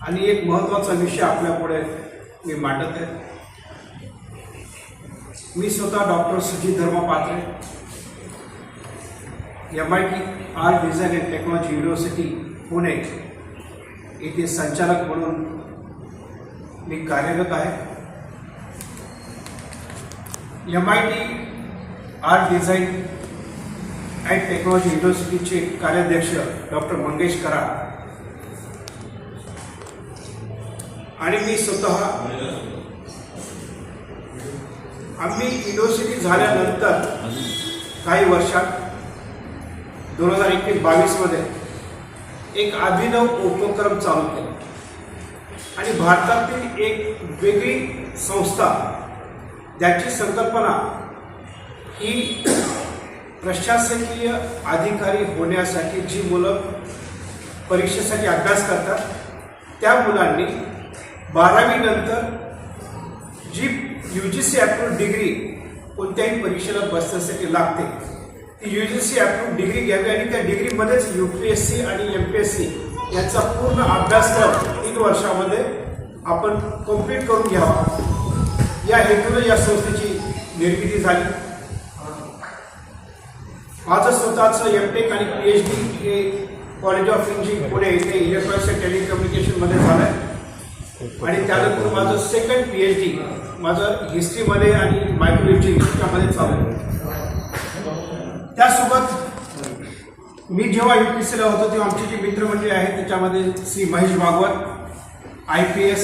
आणि एक महत्त्वाचा विषय आपल्यापुढे मी मांडत आहे। मी स्वतः doctor Sujit Dharma Patre, MIT art design and technology university Pune येथे संचालक म्हणून मी कार्यरत आहे। MIT art design and technology युनिव्हर्सिटीचे कार्याध्यक्ष डॉक्टर मंगेश कराड आणि मी स्वतः आम्ही युनिव्हर्सिटी झाल्यानंतर काही वर्षात 2021-22 मध्ये एक अभिनव उपक्रम चालू केला आणि भारतातील एक वेगळी संस्था ज्याची संकल्पना ही प्रशासकीय अधिकारी होण्यासाठी जी मुलं परीक्षेसाठी अभ्यास करतात त्या मुलांनी 12वी नंतर जी UGC अप्रूव्ड डिग्री कोणत्याही परीक्षेला बसण्यासाठी लागते ती UGC अप्रूव्ड डिग्री घ्यावी आणि त्या डिग्रीमध्येच UPSC आणि MPSC याचा पूर्ण अभ्यासक्रम 3 वर्षामध्ये आपण कंप्लीट करून घ्यावा या हेतूने या संस्थेची निर्मिती झाली। माझं स्वतःचं MTech आणि PhD हे कॉलेज ऑफ इंजिनिअरिंग पुणे येथे इलेक्ट्रॉनिक्स अँड टेलिकम्युनिकेशनमध्ये झालं आहे आणि त्यानंतर माझं सेकंड PhD माझं हिस्ट्रीमध्ये आणि मायक्रोलॉजी यामध्ये चालू आहे। त्यासोबत मी जेव्हा UPSCला होतो तेव्हा आमची जी मित्रमंडळी आहेत त्याच्यामध्ये श्री महेश भागवत IPS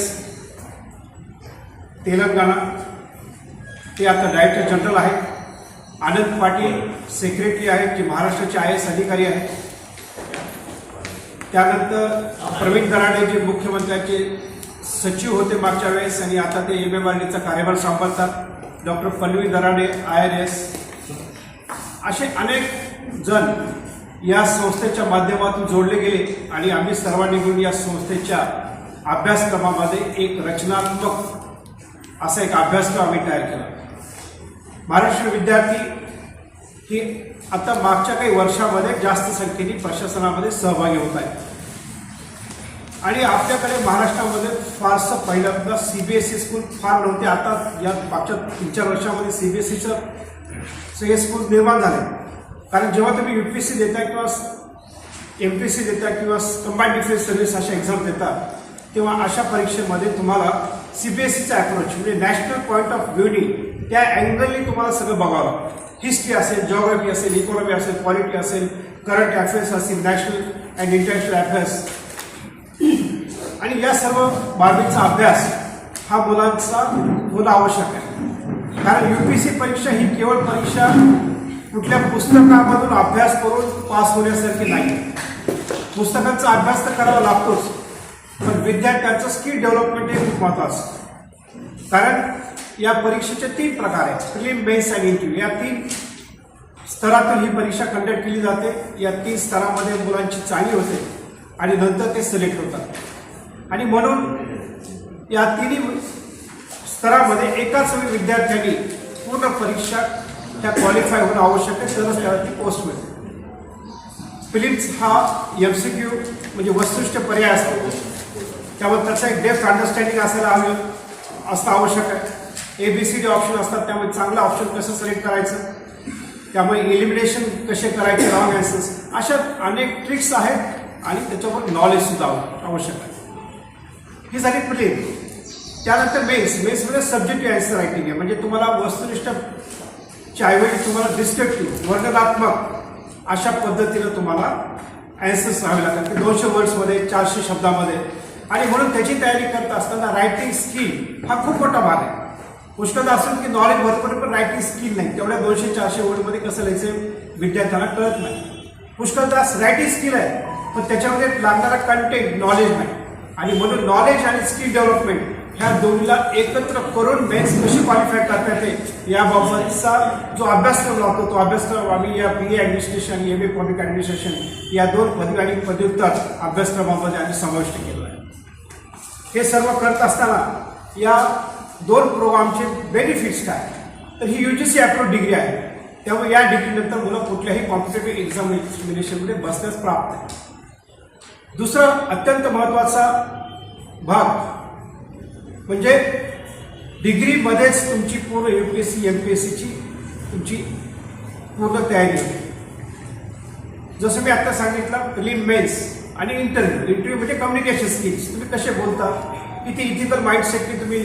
तेलंगणा ते आता डायरेक्टर जनरल आहेत, आनंद पाटील सेक्रेटरी आहेत जे महाराष्ट्राचे IAS अधिकारी आहेत, त्यानंतर प्रवीण दराडे जे मुख्यमंत्र्यांचे सचिव होते मागच्या वेळेस आणि आता ते MMRDचा कार्यभार सांभाळतात, डॉक्टर पल्लवी दराडे IRS, असे अनेक जण या संस्थेच्या माध्यमातून जोडले गेले आणि आम्ही सर्वांनी मिळून या संस्थेच्या अभ्यासक्रमामध्ये एक रचनात्मक असा एक अभ्यासक्रम आम्ही तयार केला। महाराष्ट्र विद्यार्थी ही आता मागच्या काही वर्षामध्ये जास्त संख्येने प्रशासनामध्ये सहभागी होत आहेत आणि आपल्याकडे महाराष्ट्रामध्ये फारसं पहिल्यांदा CBSE स्कूल फार नव्हते। आता या मागच्या 3-4 वर्षामध्ये CBSEचं सगळे स्कूल निर्माण झाले, कारण जेव्हा तुम्ही UPSC देता किंवा MPSC देता किंवा कंबाईंड डिफेन्स सर्व्हिस अशा एक्झाम देता तेव्हा अशा परीक्षेमध्ये तुम्हाला CBSEचा अप्रोच म्हणजे नॅशनल पॉईंट ऑफ व्ह्यूनी त्या अँगलनी तुम्हाला सगळं बघावं लागतं। हिस्ट्री असेल, जिओग्राफी असेल, इकॉनॉमी असेल, पॉलिटी असेल, करंट अफेअर्स असतील, नॅशनल अँड इंटरनॅशनल अफेअर्स आणि या सर्व बाबींचा अभ्यास हा मुलांचा होणं आवश्यक आहे। कारण UPSC परीक्षा ही केवळ परीक्षा कुठल्या पुस्तकामधून अभ्यास करून पास होण्यासारखी नाही। पुस्तकांचा अभ्यास तर करावा लागतोच, पण विद्यार्थ्यांचं स्किल डेव्हलपमेंट हे खूप महत्त्वाचं असतं। कारण या परीक्षेचे 3 प्रकार आहेत, प्रिलिम, मेन्स आणि इंटरव्ह्यू। या 3 स्तरातून ही परीक्षा कंडक्ट केली जाते। या 3 स्तरामध्ये मुलांची चाळणी होते आणि नंतर ते सिलेक्ट होतात आणि म्हणून या 3 स्तरामध्ये एकाच विद्यार्थ्यांनी पूर्ण परीक्षा त्या क्वालिफाय होणं आवश्यक आहे, तरच त्याला ती पोस्ट मिळते। प्रिलिम्स हा MCQ म्हणजे वस्तुनिष्ठ पर्याय असतो, त्यामुळे त्याचा एक डेप्थ अंडरस्टँडिंग असणं आवश्यक आहे। ABCD ऑप्शन असतात, त्यामुळे चांगला ऑप्शन कसं सिलेक्ट करायचं, त्यामुळे एलिमिनेशन कसे करायचे, रॉंग आन्सर्स, अशा अनेक ट्रिक्स आहेत आणि त्याच्यावर नॉलेज सुद्धा आवश्यक आहे। ही झाली प्रिलिम। त्यानंतर मेन्समध्ये सब्जेक्टिव्ह आन्सर रायटिंग आहे, म्हणजे तुम्हाला वस्तुनिष्ठच्या ऐवजी तुम्हाला डिस्क्रिप्टिव्ह वर्णनात्मक अशा पद्धतीनं तुम्हाला आन्सर्स राहावे लागतात ते 200 वर्ड्समध्ये 400 शब्दामध्ये आणि म्हणून त्याची तयारी करत असताना रायटिंग स्किल हा खूप मोठा भाग आहे। पुष्कळदा असं की नॉलेज भरपूर पण रायटिंग स्किल नाही, तेवढ्या 200-400 वर्डमध्ये कसं लिहायचं विद्यार्थ्यांना कळत नाही। पुष्कळदा रायटिंग स्किल आहे पण त्याच्यामध्ये लागणारा कंटेंट नॉलेज नाही आणि म्हणून नॉलेज आणि स्किल डेव्हलपमेंट ह्या दोन्हीला एकत्र करून मेन्स कशी क्वालिफाय करता येते याबाबतचा जो अभ्यासक्रम लागतो तो अभ्यासक्रम आम्ही या BA ॲडमिनिस्ट्रेशन आणि MA पब्लिक ॲडमिनिस्ट्रेशन या 2 पदवी आणि पदव्युत्तर अभ्यासक्रमामध्ये आम्ही समाविष्ट केलं आहे। हे सर्व करत असताना या 2 प्रोग्रामचे बेनिफिट्स काय, तर ही UGC अप्रूव्ड डिग्री आहे, त्यामुळे या डिग्रीनंतर मुलं कुठल्याही कॉम्पिटेटिव्ह एक्झामिनेशनमध्ये बसण्यास प्राप्त आहे। दुसरं अत्यंत महत्त्वाचा भाग म्हणजे डिग्रीमध्येच तुमची पूर्ण UPSC MPSCची तुमची पूर्ण तयारी होते. जसं मी आता सांगितलं प्रिलिम मेन्स आणि इंटरव्ह्यू म्हणजे कम्युनिकेशन स्किल्स, तुम्ही कसे बोलता, किती इथिकल माइंडसेटने तुम्ही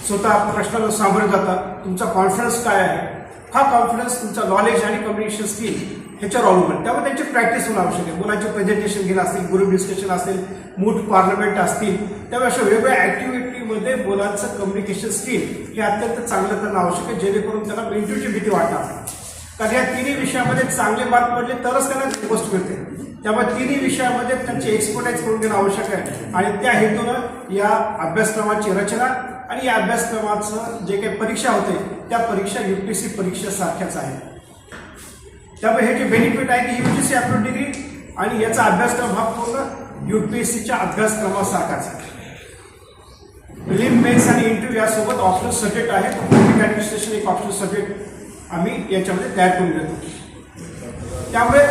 स्वतः प्रश्नाला सामोरे जाता, तुमचा कॉन्फिडन्स काय आहे, हा कॉन्फिडन्स तुमचा नॉलेज आणि कम्युनिकेशन स्किल ह्याच्यावर अवलंबून. त्यामुळे त्यांची प्रॅक्टिस होणं आवश्यक आहे. मुलांचे प्रेझेंटेशन घेणं असतील, ग्रुप डिस्कशन असेल, मूट पार्लमेंट असतील, त्यामुळे अशा वेगवेगळ्या ऍक्टिव्हिटीमध्ये मुलांचं कम्युनिकेशन स्किल हे अत्यंत चांगलं करणं आवश्यक आहे, जेणेकरून त्यांना मेंटूची भीती वाटणार. कारण या तिन्ही विषयामध्ये चांगले मार्क पडले तरच त्यांना गोष्ट मिळते. त्यामुळे तिन्ही विषयामध्ये त्यांची एक्सपर्टाईज करून घेणं आवश्यक आहे आणि त्या हेतूनं या अभ्यासक्रमाची रचना आणि या अभ्यासक्रमाचं जे काही परीक्षा होते त्या परीक्षा UPSC परीक्षेसारख्याच आहेत. त्यामुळे हे जे बेनिफिट आहे की UGC अप्रूव्ड डिग्री आणि याचा अभ्यासक्रम हा पूर्ण UPSCच्या अभ्यासक्रमासारखाच आहे. प्रिलिम मेन्स आणि इंटरव्ह्यू यासोबत ऑप्शनल सब्जेक्ट आहे. पब्लिक ॲडमिनिस्ट्रेशन एक ऑप्शनल सब्जेक्ट आम्ही याच्यामध्ये तयार करून घेतो. त्यामुळे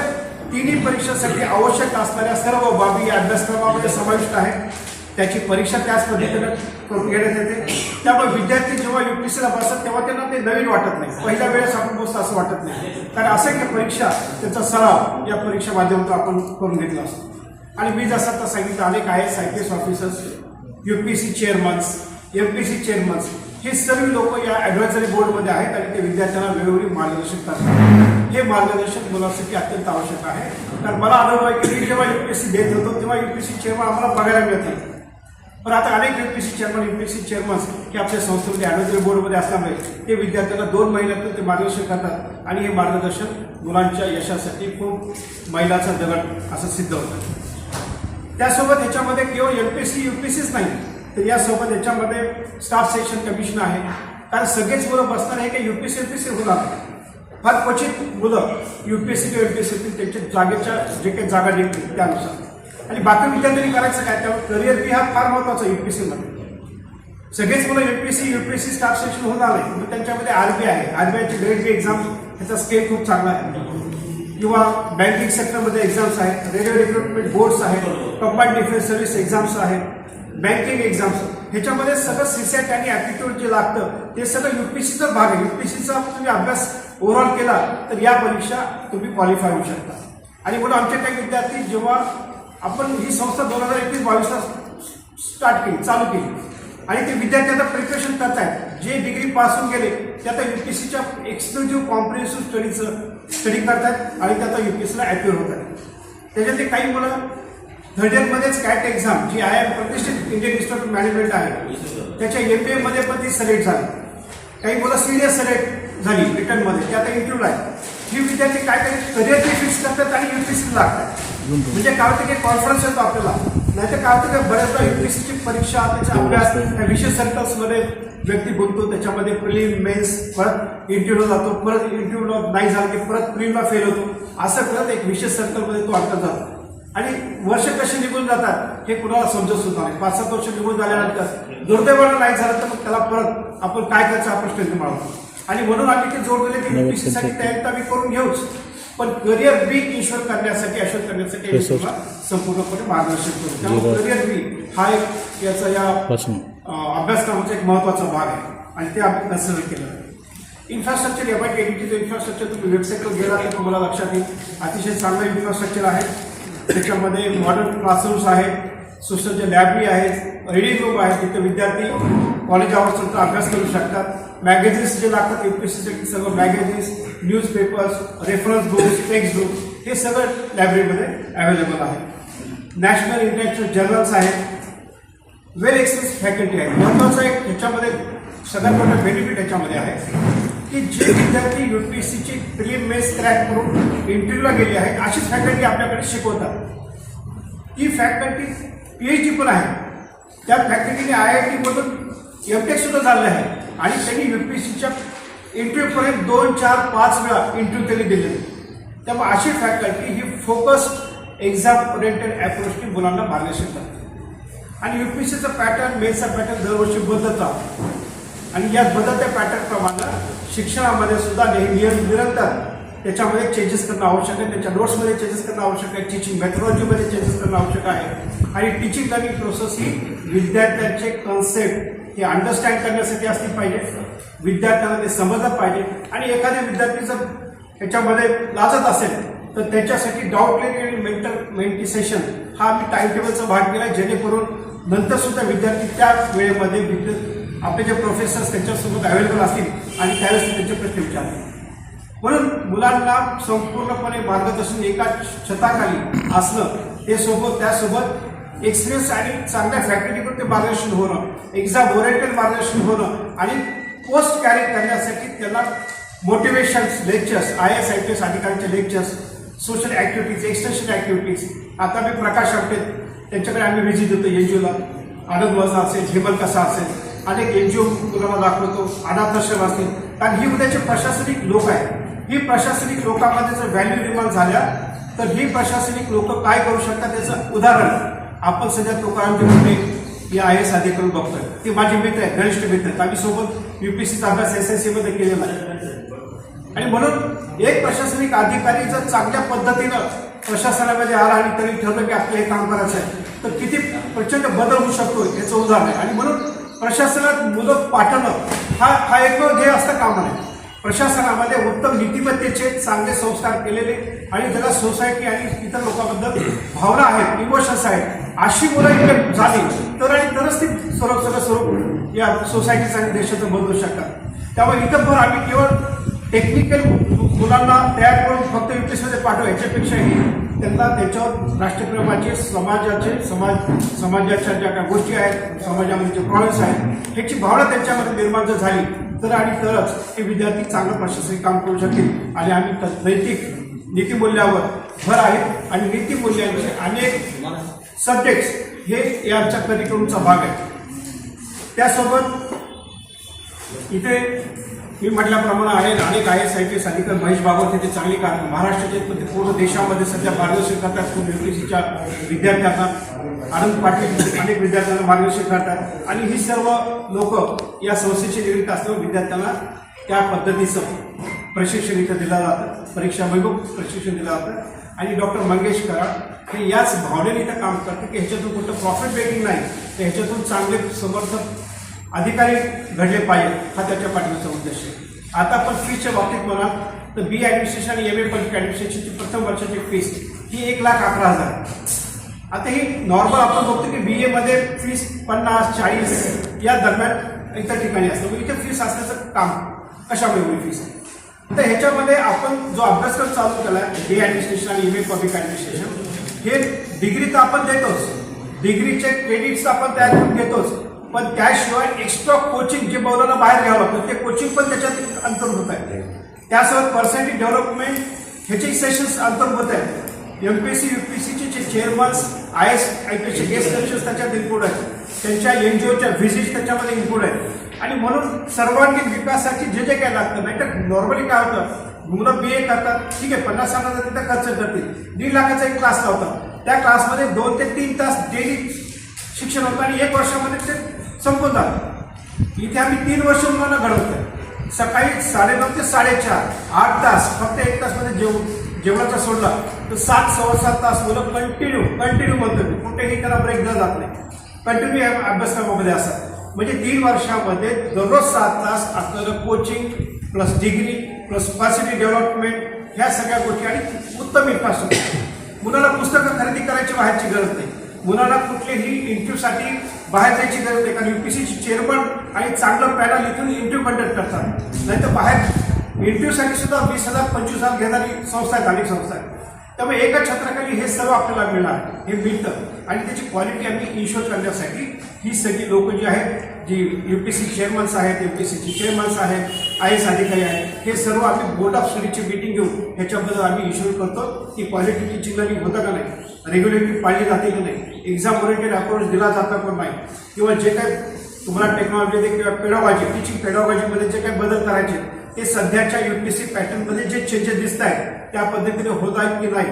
तिन्ही परीक्षेसाठी आवश्यक असणाऱ्या सर्व बाबी या अभ्यासक्रमामध्ये समाविष्ट आहेत. त्याची परीक्षा त्याच पद्धतीनं करून घेण्यात येते. त्यामुळे विद्यार्थी जेव्हा UPSCला बसतात तेव्हा त्यांना ते नवीन वाटत नाही, पहिल्या वेळेस आपण बसतो असं वाटत नाही. कारण असंख्य परीक्षा त्यांचा सराव या परीक्षा माध्यमातून आपण करून घेतला असतो. आणि मी जसं आता सांगितलं अनेक IAS IPS officers, UPSC चेअरमन्स, MPSC चेअरमन्स हे सर्व लोक या ॲडव्हायझरी बोर्डमध्ये आहेत आणि ते विद्यार्थ्यांना वेळोवेळी मार्गदर्शन करतात. हे मार्गदर्शन मुलांसाठी अत्यंत आवश्यक आहे. कारण मला अनुभव आहे की मी जेव्हा UPSC देत होतो तेव्हा UPSC चेअरमन आम्हाला बघायला मिळत नाही. पण आता अनेक UPSC चेअरमन UPSC चेअरमन्स हे आपल्या संस्थेमध्ये ॲडव्हायझरी बोर्डमध्ये असल्यामुळे ते विद्यार्थ्यांना 2 महिन्यातून ते मार्गदर्शन करतात आणि हे मार्गदर्शन मुलांच्या यशासाठी खूप मैलाचा दगड असं सिद्ध होतं. त्यासोबत ह्याच्यामध्ये केवळ MPSC UPSCच नाही तर यासोबत याच्यामध्ये स्टाफ सिलेक्शन कमिशन आहे. कारण सगळेच मुलं बसणार आहे की UPSC MPSC होणार. फार क्वचित मुलं UPSC किंवा MPSC त्यांच्या जागेच्या जे काही जागा निघतील त्यानुसार. आणि बाकी विद्यार्थ्यांनी करायचं काय, त्यामुळे करिअर बी हा फार महत्वाचा UPSCमध्ये. सगळेच मुलं MPSC UPSC स्टाफ सिलेक्शन होणार नाही, मग त्यांच्यामध्ये RBI आहे. RBIची ग्रेड बी एक्झाम ह्याचा स्केल खूप चांगला आहे. किंवा बँकिंग सेक्टरमध्ये एक्झाम्स आहेत, रेल्वे रिक्रुटमेंट बोर्ड्स आहेत, कंबाईंड डिफेन्स सर्व्हिस एक्झाम्स आहेत, बँकिंग एक्झाम्स. ह्याच्यामध्ये सगळं CSAT आणि ॲप्टिट्यूड जे लागतं ते सगळं UPSCचा भाग आहे. UPSCचा तुम्ही अभ्यास ओव्हरऑल केला तर या परीक्षा तुम्ही क्वालिफाय होऊ शकता. आणि म्हणून आमचे काही विद्यार्थी जेव्हा आपण ही संस्था 2021-22ला स्टार्ट केली, चालू केली आणि ते विद्यार्थी आता प्रिपरेशन करतायत, जे डिग्री पास होऊन गेले ते आता UPSCच्या एक्सक्लुझिव्ह कॉम्प्रिहेन्सिव्ह स्टडी करतायत आणि ते आता UPSCला ॲप्युअर होत आहेत. त्याच्यातले काही मुलं थर्ड इयरमध्येच कॅट एक्झाम जी प्रतिष्ठित इंडियन इन्स्टिट्यूट ऑफ मॅनेजमेंट आहे त्याच्या MBA मध्ये पण ती सिलेक्ट झाली. काही मुलं सीनियर सिलेक्ट झाली रिटर्नमध्ये, ते आता इंटरव्ह्यूला आहे. ही विद्यार्थी काय करिअर ते फिक्स करतात आणि UPSCला लागतात. म्हणजे काय होतं की कॉन्फिडन्स येतो आपल्याला. नाहीतर काय होतं की बऱ्याचदा UPSCची परीक्षा त्याचा अभ्यास त्या विशेष सर्कल्समध्ये व्यक्ती बोलतो, त्याच्यामध्ये प्रिलिम मेन्स परत इंटरव्ह्यूला जातो, परत इंटरव्ह्यूला नाही झालं की परत प्रिलिमला फेल होतो. असं करत एक विशेष सर्कलमध्ये तो अडकत जातो आणि वर्ष कशी निघून जातात हे कुणाला समजत सुद्धा नाही. 5-7 वर्ष निघून झाल्यानंतर दुर्दैवानं नाही झालं तर मग त्याला परत आपण काय करायचं हा प्रश्न निर्माण होतो. आणि म्हणून आम्ही ते जोड दिले की UPSCसाठी तयारी तर आम्ही करून घेऊच, पण करिअर बी इन्शुअर करण्यासाठी अशोर करण्यासाठी संपूर्णपणे मार्गदर्शन करू. त्यामुळे करिअर बी हा एक याचा या अभ्यासक्रमाचा एक महत्वाचा भाग आहे आणि ते आम्ही कन्सिडर केलं. इन्फ्रास्ट्रक्चर MIT इन्फ्रास्ट्रक्चर तुम्ही वेबसाईटवर गेला तर तुम्हाला लक्षात येईल अतिशय चांगलं इन्फ्रास्ट्रक्चर आहे. त्याच्यामध्ये मॉडर्न क्लासरूम्स आहेत, सुसज्ज लॅबरी आहेत, रीडिंग रूम आहे, तिथे विद्यार्थी कॉलेज आवर्स नंतर अभ्यास करू शकतात. मॅगझिन्स जे लागतात UPSCसाठी सर्व magazines, newspapers, reference books, text book हे सगळं लायब्ररीमध्ये अवेलेबल आहे. नॅशनल इंटरनॅशनल जर्नल्स आहेत, वेल एक्सपिरियन्स फॅकल्टी आहे. महत्वाचं एक ह्याच्यामध्ये सगळ्यात मोठा बेनिफिट ह्याच्यामध्ये आहे की जे विद्यार्थी UPSCची प्रिलिम मेन्स क्रॅक करून इंटरव्ह्यूला गेले आहेत अशीच फॅकल्टी आपल्याकडे शिकवतात. ही फॅकल्टी PhD पण आहे. त्या फॅकल्टीने IIT मधून MTech सुद्धा झालेलं आहे आणि त्यांनी UPSCच्या इंटरव्ह्यूपर्यंत 2, 4, 5 वेळा इंटरव्ह्यू त्यांनी दिले. त्यामुळे अशी फॅकल्टी ही फोकस्ड एक्झाम ओरिएंटेड अप्रोचने मुलांना मार्गदर्शन करते. आणि UPSCचा पॅटर्न, मेन्सचा पॅटर्न दरवर्षी बदलत राहतो आणि या बदलत्या पॅटर्न प्रमाणे शिक्षणामध्ये सुद्धा निरंतर त्याच्यामध्ये चेंजेस करणं आवश्यक आहे. त्याच्या नोट्समध्ये चेंजेस करणं आवश्यक आहे, टीचिंग मेथडॉलॉजीमध्ये चेंजेस करणं आवश्यक आहे आणि टीचिंग लर्निंग प्रोसेस ही विद्यार्थ्यांचे कन्सेप्ट हे अंडरस्टँड करण्यासाठी असली पाहिजे, विद्यार्थ्यांना ते समजलं पाहिजे. आणि एखाद्या विद्यार्थी जर त्याच्यामध्ये लाजत असेल तर त्याच्यासाठी डाऊट क्लिअरिंग आणि मेंटी सेशन हा आम्ही टाइम टेबलचा भाग केला, जेणेकरून नंतर सुद्धा विद्यार्थी त्या वेळेमध्ये आपले जे प्रोफेसर्स त्यांच्यासोबत अवेलेबल असतील आणि त्यावेळेस त्यांचे प्रश्न विचारतील. म्हणून मुलांना संपूर्णपणे मार्गदर्शन एका छताखाली असणं, त्यासोबत एक्सपिरियन्स आणि चांगल्या फॅकल्टीकडून ते मार्गदर्शन होणं, एक्झाम ओरिएंटेड मार्गदर्शन होणं आणि पोस्ट कॅरी करण्यासाठी त्यांना मोटिवेशन्स लेक्चर्स, IAS IPS अधिकाऱ्यांचे lectures, social activities, extension activities. आता मी प्रकाश आमटे त्यांच्याकडे आम्ही व्हिजिट देतो NGOला, आनंद वजा असेल, हेमल कसा असेल, अनेक NGO मुलांना दाखवतो, अनाथाश्रम असतील. कारण ही उद्याचे प्रशासनिक लोक आहेत. ही प्रशासनिक लोकांमध्ये जर व्हॅल्यू निर्माण झाल्या तर ही प्रशासनिक लोक काय करू शकतात त्याचं उदाहरण आपण सध्या तुकारामचे मोठे या IAS अधिकारी बघतोय. ते माझे मित्र आहेत, घनिष्ठ मित्र आहेत. आम्ही सोबत UPSCचा अभ्यास SSC मध्ये केलेला आहे. आणि म्हणून एक प्रशासनिक अधिकारी जर चांगल्या पद्धतीनं प्रशासनामध्ये आला आणि तरी ठरलं की आपलं हे काम करायचं आहे तर किती प्रचंड बदल होऊ शकतो याचं उदाहरण आहे. आणि म्हणून प्रशासनात मुलं पाठवणं हा एक ध्येय असतं कामा नये. प्रशासनामध्ये उत्तम नीतिमत्तेचे चांगले संस्कार केलेले आणि ज्याला सोसायटी आणि इतर लोकांबद्दल भावना आहेत, इमोशन्स आहेत, अशी मुलं इकडे झाली तरच ती स्वरूप या सोसायटीचं आणि देशाचं बदलू शकतात. त्यामुळे इथं पण आम्ही केवळ टेक्निकल मुलांना तयार करून फक्त UPSCमध्ये पाठवा, याच्यापेक्षाही त्यांना त्याच्यावर राष्ट्रप्रेमाचे, समाजाच्या ज्या काही गोष्टी आहेत, समाजामध्ये जे प्रॉब्लेम्स आहेत ह्याची भावना त्यांच्यामध्ये निर्माण जर झाली तरच हे विद्यार्थी चांगलं प्रशासनिक काम करू शकतील. आणि आम्ही नैतिक नीतिमूल्यावर भर आहे आणि नीतिमूल्यांचे अनेक सब्जेक्ट्स हे आमच्या करिक्युलमचा भाग आहे. त्यासोबत इथे मी म्हटल्याप्रमाणे अनेक IAS IPS अधिकारी महेश भागवत हे चांगली काम महाराष्ट्राचे पूर्ण देशामध्ये सध्या मार्गदर्शन करतात. पूर्ण UPSCच्या विद्यार्थ्यांना, आनंद पाटील अनेक विद्यार्थ्यांना मार्गदर्शन करतात. आणि ही सर्व लोक या संस्थेशी निगडीत असल्यामुळे विद्यार्थ्यांना त्या पद्धतीचं प्रशिक्षण इथं दिलं जातं, परीक्षा वैभव प्रशिक्षण दिलं जातं. आणि डॉक्टर मंगेश कराड हे याच भावनेने इथं काम करते की ह्याच्यातून कुठं प्रॉफिट मेकिंग नाही, तर ह्याच्यातून चांगले समर्थक अधिकारी घडले पाहिजे हा त्याच्या पाठीमागचा उद्देश आहे. आता आपण फीच्या बाबतीत म्हणा तर BA ॲडमिनिस्ट्रेशन आणि MA पॉलिटिकल ॲडमिनिस्ट्रेशनची प्रथम वर्षाची फीस ही 1,11,000. आता ही नॉर्मल आपण बघतो की BA मध्ये फीस 50-40 या दरम्यान इतर ठिकाणी असतं. मग इथे फीस असण्याचं काम कशामुळे एवढी फीस आहे? तर ह्याच्यामध्ये आपण जो अभ्यासक्रम चालू केला आहे BA ॲडमिनिस्ट्रेशन आणि MA पब्लिक ॲडमिनिस्ट्रेशन, हे डिग्री तर आपण देतोच, डिग्रीचे क्रेडिट्स आपण तयार करून घेतोच, पण त्याशिवाय एक्स्ट्रा कोचिंग जे मुलांना बाहेर घ्यावं लागतं ते कोचिंग पण त्याच्यात अंतर्भूत आहे. त्यासोबत पर्सेंटेज डेव्हलपमेंट ह्याचे सेशन्स अंतर्भूत आहेत. MPSC UPSCचे जे चेअरमन्स, IAS IPSचे गेस्ट लेक्चर्स त्याच्यात इन्क्लूड आहेत, त्यांच्या NGOच्या व्हिजिट त्याच्यामध्ये इन्क्लूड आहेत. आणि म्हणून सर्वांगीण विकासासाठी जे जे काय लागतं, नाही तर नॉर्मली काय होतं मुलं BA करतात, ठीक आहे 50,000 तिथं खर्च करतील, 1.5 लाखाचा एक क्लास लावतात, त्या क्लासमध्ये 2 ते 3 तास डेली शिक्षण होतं आणि 1 वर्षामध्ये ते संपून जातं. इथे आम्ही 3 वर्ष मुलांना घडवतोय. सकाळी 9:30 ते 4:30 8 तास, फक्त 1 तासमध्ये जेवणाचा सोडला तर 7-7.25 तास मुलं कंटिन्यू म्हणतो मी, कुठेही त्यांना ब्रेक न जात नाही, कंटिन्यू अभ्यासक्रमामध्ये असतात. म्हणजे 3 वर्षामध्ये दररोज 7 तास असणारं coaching plus degree plus percentage development ह्या सगळ्या गोष्टी आणि उत्तम इन्फ्रास्ट्रक्चर. मुलाला पुस्तकं खरेदी करायची बाहेरची गरज नाही, मुलांना कुठलेही इंटरव्ह्यूसाठी बाहेर जायची गरज नाही. कारण UPSCची चेअरमन आणि चांगलं पॅनल इथून इंटरव्ह्यू कंडक्ट करतात. नाही तर बाहेर इंटरव्ह्यूसाठी सुद्धा 20,000-25,000 घेणारी संस्था आहे, अनेक संस्था आहे. त्यामुळे एका छत्राखाली हे सर्व आपल्याला मिळणार, हे मिळतं आणि त्याची क्वालिटी आम्ही इन्शुअर करण्यासाठी ही सगळी लोक जी आहेत, जी UPSC चेअरमन्स आहेत, MPSCचे चेअरमन्स आहेत, IAS अधिकारी आहेत, हे सर्व आम्ही बोर्ड ऑफ स्टडीची मीटिंग घेऊन ह्याच्याबद्दल आम्ही इन्शुअर करतो की क्वालिटी टीचिंग लर्निंग होतं का नाही, रेग्युलेटरी पाळली जाते की नाही, एक्झाम ओरिएंटेड अप्रोच दिला जाता पण नाही, किंवा जे काही तुम्हाला टेक्नॉलॉजी किंवा पेडॉलॉजी, टीचिंग पेडॉलॉजीमध्ये जे काही बदल करायचे ते सध्याच्या UPSC पॅटर्नमध्ये जे चेंजेस दिसत आहेत त्या पद्धतीने होत आहेत की नाही,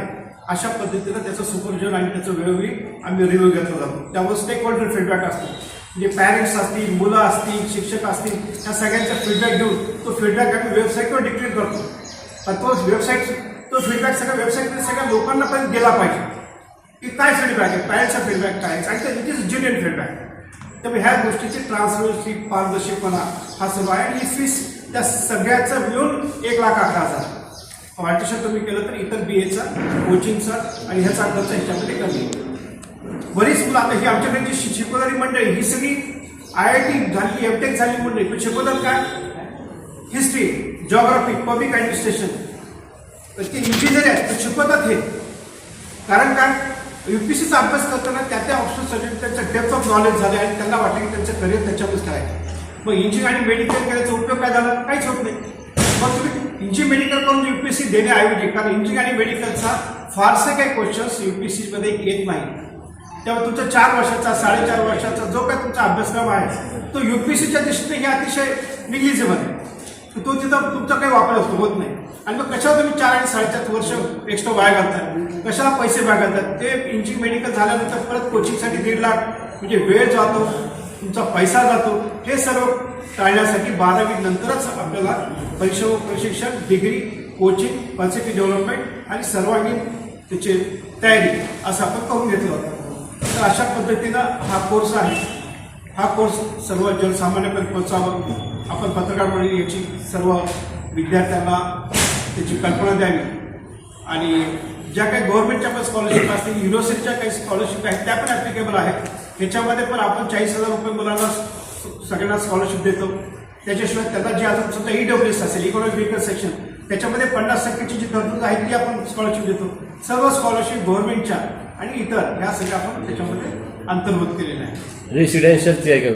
अशा पद्धतीनं त्याचं सुपरविजन आणि त्याचं वेळोवेळी आम्ही रिव्ह्यू घेतला जातो. त्यामुळे स्टेक होल्डर फीडबॅक असतो, म्हणजे पॅरेंट्स असतील, मुलं असतील, शिक्षक असतील, या सगळ्यांचा फीडबॅक देऊन तो फीडबॅक आम्ही वेबसाईटवर डिक्लेअर करतो. तो फीडबॅक सगळ्या वेबसाईटमध्ये सगळ्या लोकांना पण गेला पाहिजे की काय फीडबॅक आहे, पॅरेंट्सचा फीडबॅक काय आहे, आणि इट इज जेन्युइन फीडबॅक. त्यामुळे ह्या गोष्टीची ट्रान्सपरन्सी, पारदर्शकपणा हा सर्व आहे. आणि ही फीस त्या सगळ्याचं मिळून 1,11,000. पार्टिशन तुम्ही केलं तर इतर BAचा, कोचिंगचा आणि ह्याचा खर्च ह्याच्यामध्ये कमी आहे. बरीच मुलं आता ही आमच्याकडे जी शिकवणारी मंडळी ही सगळी IIT झाली, MTech झाली मंडळी, पण शिकवतात काय? History, geography, public administration. तर ते इंजिनियर आहेत, ते शिकवतात हे. कारण काय? UPSCचा अभ्यास करताना त्या ऑप्शनसाठी त्यांचं डेप्थ ऑफ नॉलेज झाले आणि त्यांना वाटतं की त्यांचं करिअर त्याच्यावरच करायचं. मग इंजिनिअरिंग आणि मेडिकल करायचा उपयोग काय झाला? काहीच होत नाही. मग तुम्ही इंजिनिअरिंग मेडिकल करून UPSC देण्याऐवजी, कारण इंजिनिअरिंग आणि मेडिकलचा फारसे काही क्वेश्चन्स UPSCमध्ये येत नाही. त्यामुळे तुमचा 4 वर्षाचा, 4.5 वर्षाचा जो काही तुमचा अभ्यासक्रम आहे तो UPSCच्या दृष्टीने हे अतिशय निग्लिजिबल आहे. तो तिथं तुमचा काही वापर होत नाही. आणि मग कशाला तुम्ही 4 आणि 4.5 वर्ष एक्स्ट्रा वाया घालताय? कशाला पैसे वाया घालतात? ते इंजिनिअरिंग मेडिकल झाल्यानंतर परत कोचिंगसाठी 1.5 लाख म्हणजे वेळ जातो, तुमचा पैसा जातो. हे सर्व टाळण्यासाठी 12वी नंतरच आपल्याला प्रशिक्षण, डिग्री, कोचिंग, कॉन्सेप्ट डेव्हलपमेंट आणि सर्वांगीण त्याची तयारी असं आपण करून घेतलं होतं. तर अशा पद्धतीनं हा कोर्स आहे. हा कोर्स सर्व जनसामान्यापर्यंत पोहोचावं. आपण पत्रकार म्हणून याची सर्व विद्यार्थ्यांना त्याची कल्पना द्यावी. आणि ज्या काही गव्हर्नमेंटच्या पण स्कॉलरशिप असतील, युनिव्हर्सिटीच्या काही स्कॉलरशिप आहेत त्या पण ॲप्लिकेबल आहेत. ह्याच्यामध्ये पण आपण 40,000 रुपये मुलांना सगळ्यांना स्कॉलरशिप देतो. त्याच्याशिवाय त्याला जे अजून समजा EWS असेल, इकॉनॉमिक वेहिकल सेक्शन, त्याच्यामध्ये 50% जी तरतूद आहे ती आपण स्कॉलरशिप देतो. सर्व स्कॉलरशिप गव्हर्नमेंटच्या आणि इतर ह्या सगळ्या आपण त्याच्यामध्ये अंतर्भूत केलेल्या आहे. रेसिडेन्शियलची आहे का?